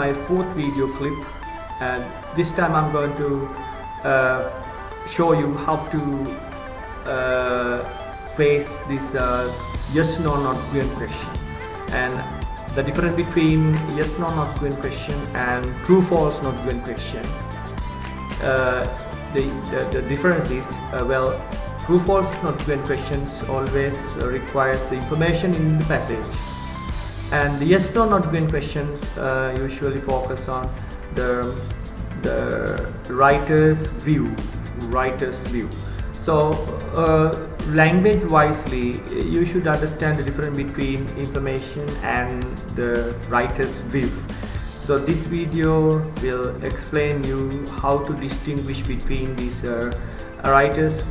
my fourth video clip, and this time I'm going to show you how to face this yes no not given question, and the difference between yes no not given question and true false not given question. The difference is well, true false not given questions always requires the information in the passage, and the yes no not given questions usually focus on the writer's view. So language wisely, you should understand the difference between information and the writer's view. So this video will explain you how to distinguish between this writer's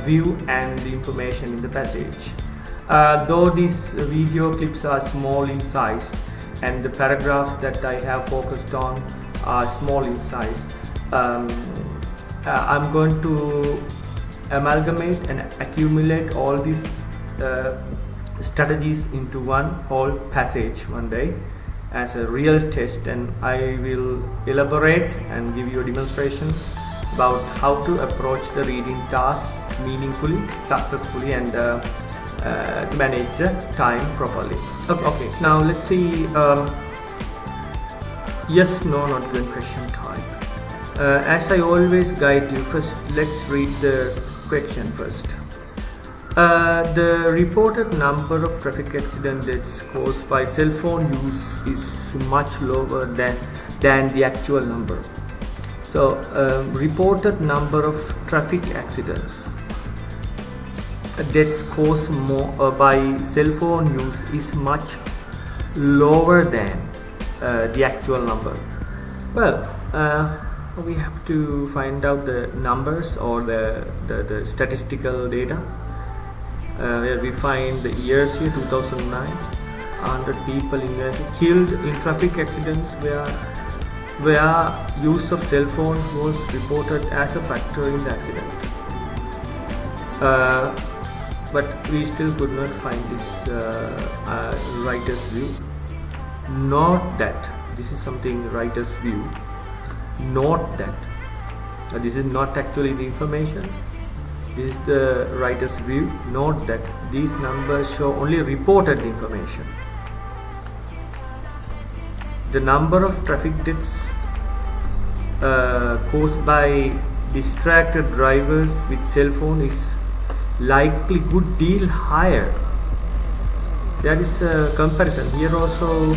view and the information in the passage. Though these video clips are small in size and the paragraphs that I have focused on are small in size, I'm going to amalgamate and accumulate all these strategies into one whole passage one day as a real test, and I will elaborate and give you a demonstration about how to approach the reading task meaningfully, successfully, and to manage the time properly. Okay, now let's see yes no not given question type. As I always guide you, first let's read the question first. The reported number of traffic accident deaths caused by cell phone use is much lower than the actual number. So reported number of traffic accidents deaths caused by cell phone use is much lower than the actual number. Well, we have to find out the numbers or the statistical data, where we find the years here. 2009, 100 people killed in traffic accidents where use of cell phone was reported as a factor in the accident. But we still could not find this writer's view. Note that this is something writer's view. Note that this is not actually the information. This is the writer's view. Note that these numbers show only reported information. The number of traffic deaths caused by distracted drivers with cell phone is likely good deal higher. That is a comparison. Here also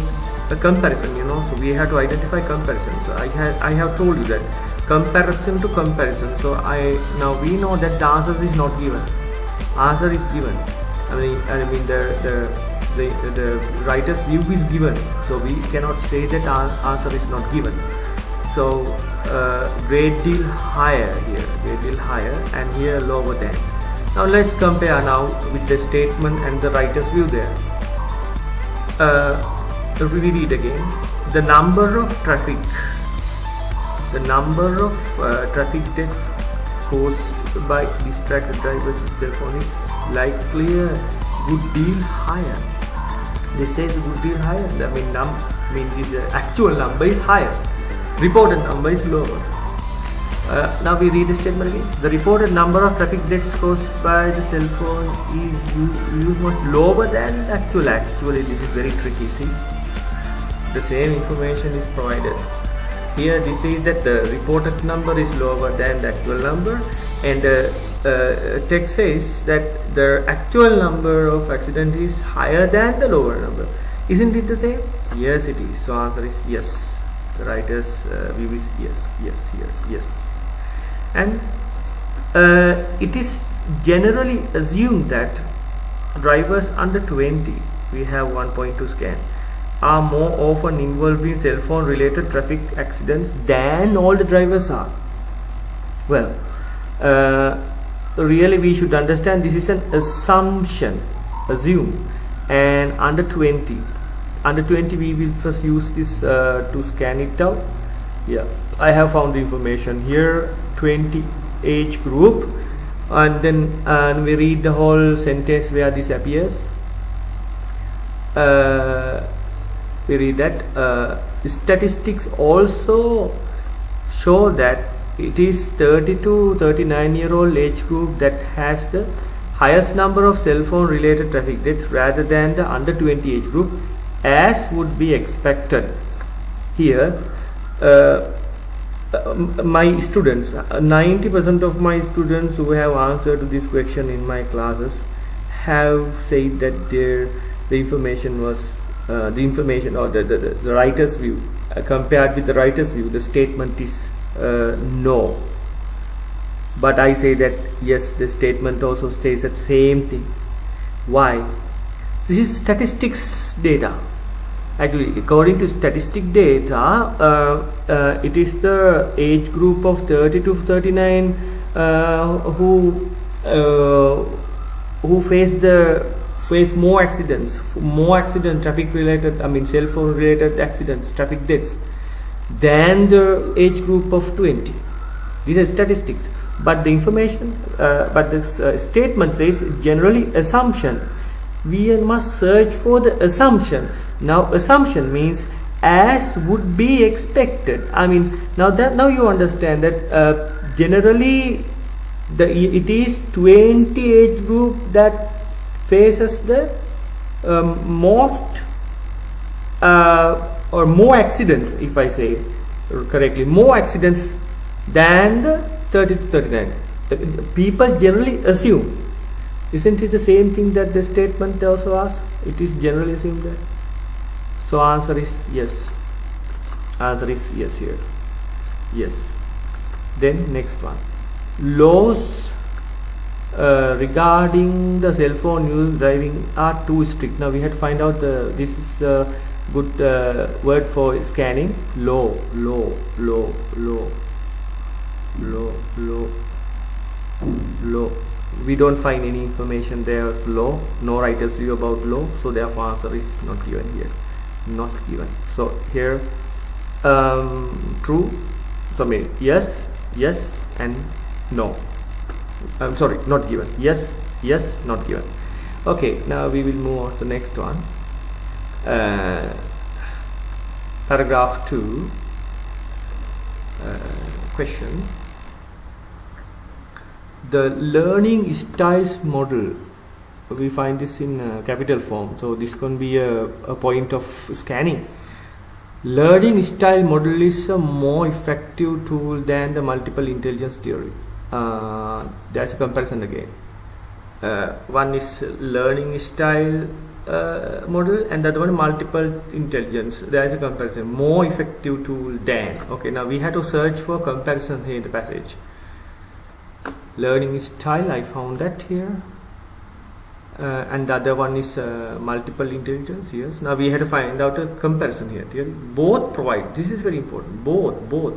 a comparison, so we have to identify comparison. So I have told you that comparison to comparison. So now we know that the answer is not given. Answer is given. I mean the writer's view is given. So we cannot say that answer is not given. So great deal higher here, great deal higher, and here lower than. Now let's compare now with the statement and the writer's view there. We read again. The number of traffic deaths caused by distracted drivers with cell phone is likely a good deal higher. They say it's a good deal higher. I mean the actual number is higher. Reported number is lower. Now we read the statement again. The reported number of traffic deaths caused by the cell phone is much lower than the actual. Actually, this is very tricky. See, the same information is provided. Here this is that the reported number is lower than the actual number, and the text says that the actual number of accident is higher than the lower number. Isn't it the same? Yes, it is. So answer is yes. The writer's view is yes here, yes. And it is generally assumed that drivers under 20, we have 1.2 scan, are more often involved in cell phone related traffic accidents than all the drivers are. Well, really we should understand this is an assumption, assume, and under 20 we will first use this to scan it out. Yeah, I have found the information here, 20 age group, and then we read the whole sentence where this appears. we read that statistics also show that it is 30 to 39-year-old age group that has the highest number of cell phone related traffic deaths rather than the under 20 age group, as would be expected. Here my students, 90% of my students who have answered to this question in my classes have said that the information was the information or the writer's view, compared with the writer's view, the statement is no. But I say that yes, the statement also states the same thing. Why? This is statistics data. Actually, according to statistic data, it is the age group of 30 to 39 who face more accidents, traffic related, cell phone related accidents, traffic deaths, than the age group of 20. These are statistics. But the information, the statement says generally assumption. We must search for the assumption. Now assumption means as would be expected. Now you understand that generally it is 20 age group that faces the most or more accidents, if I say correctly, more accidents than the 30 to 39. People generally assume. Isn't it the same thing that the statement also asks? It is generally assumed that. So answer is yes. Answer is yes here. Yes. Then next one. Laws regarding the cell phone use driving are too strict. Now we had to find out this is a good word for scanning. Law. We don't find any information there of law, no writer's view about law, so therefore answer is not given here. Not given. So here true, so yes, and no. I'm sorry, not given. Yes, not given. Okay, now we will move on to the next one. Paragraph 2, question. The learning styles model, we find this in capital form, so this can be a point of scanning. Learning style model is a more effective tool than the multiple intelligence theory. There's a comparison again. One is learning style model, and the other one multiple intelligence. There is a comparison. More effective tool than. Okay, now we had to search for comparison here in the passage. Learning style, I found that here, and the other one is multiple intelligence. Yes, now we had to find out a comparison here. Both provide, this is very important, both.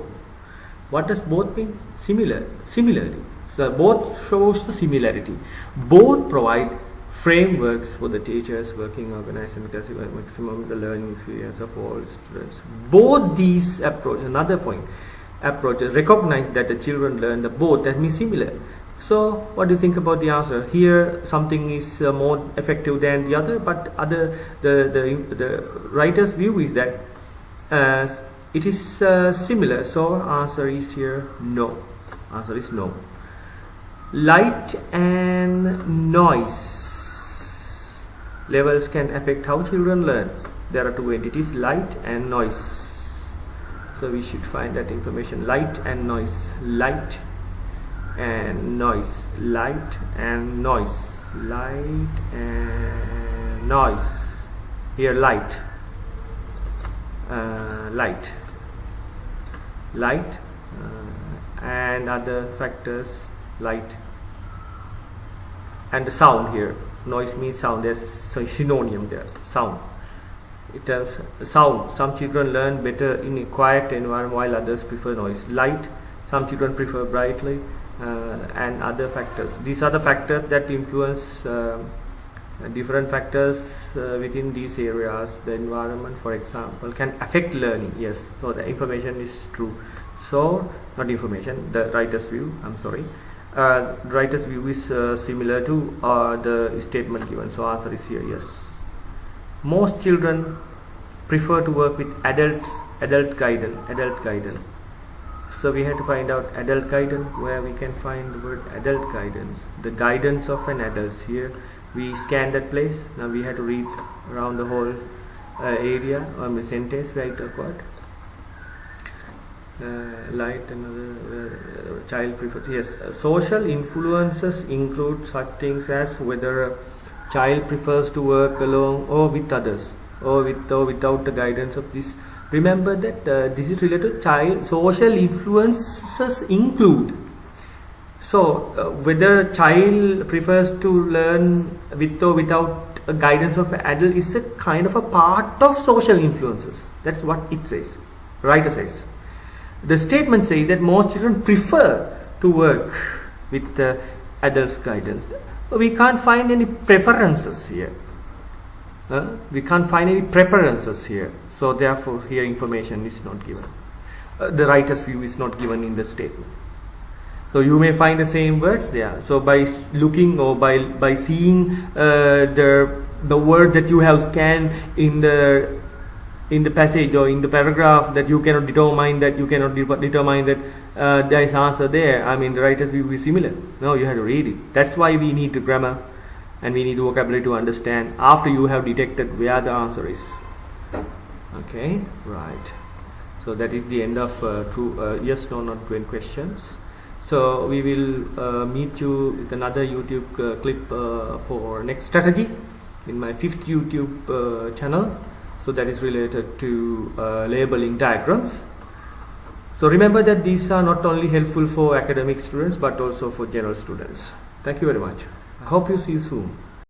What does both mean? Similarity. So both shows the similarity. Both provide frameworks for the teachers working organized and maximum the learning experience of all students. Both these approaches, another point, approaches recognize that the children learn the both, that means similar. So what do you think about the answer? Here something is more effective than the other, but the writer's view is that it is similar. So answer is here no. Answer is no. Light and noise levels can affect how children learn. There are two entities, light and noise. So we should find that information. Light and noise. Light and noise. Light and noise. Light and noise. Here light. Light and other factors, light and the sound here. Noise means sound. There's a synonym there. Sound. It has sound. Some children learn better in a quiet environment while others prefer noise. Light, some children prefer brightly, and other factors. These are the factors that influence different factors within these areas. The environment, for example, can affect learning. Yes, so the information is true. So not information, the writer's view, I'm sorry, writer's view is similar to the statement given. So answer is here yes. Most children prefer to work with adult guidance. So we have to find out adult guidance, where we can find the word adult guidance, the guidance of an adult. Here we scan that place. Now we have to read around the whole area on the sentence, right? Light another child prefers. Yes, social influences include such things as whether a child prefers to work alone or with others, or with or without the guidance of this. Remember that this is related to child. Social influences include. So whether a child prefers to learn with or without a guidance of an adult is a kind of a part of social influences. That's what it says. Writer says. The statement says that most children prefer to work with the adult's guidance. We can't find any preferences here. We can't find any preferences here. So therefore here information is not given. The writer's view is not given in the statement. So you may find the same words there. So by looking or by seeing the word that you have scanned in the passage or in the paragraph, that you cannot determine that there is answer there. I mean, the writer's view is similar. No, you have to read it. That's why we need the grammar and we need the vocabulary to understand after you have detected where the answer is. Okay, right. So that is the end of true yes, no, not 20 questions. So we will meet you with another YouTube clip for next strategy in my 5th YouTube channel. So that is related to labeling diagrams. So remember that these are not only helpful for academic students but also for general students. Thank you very much. I hope you see you soon.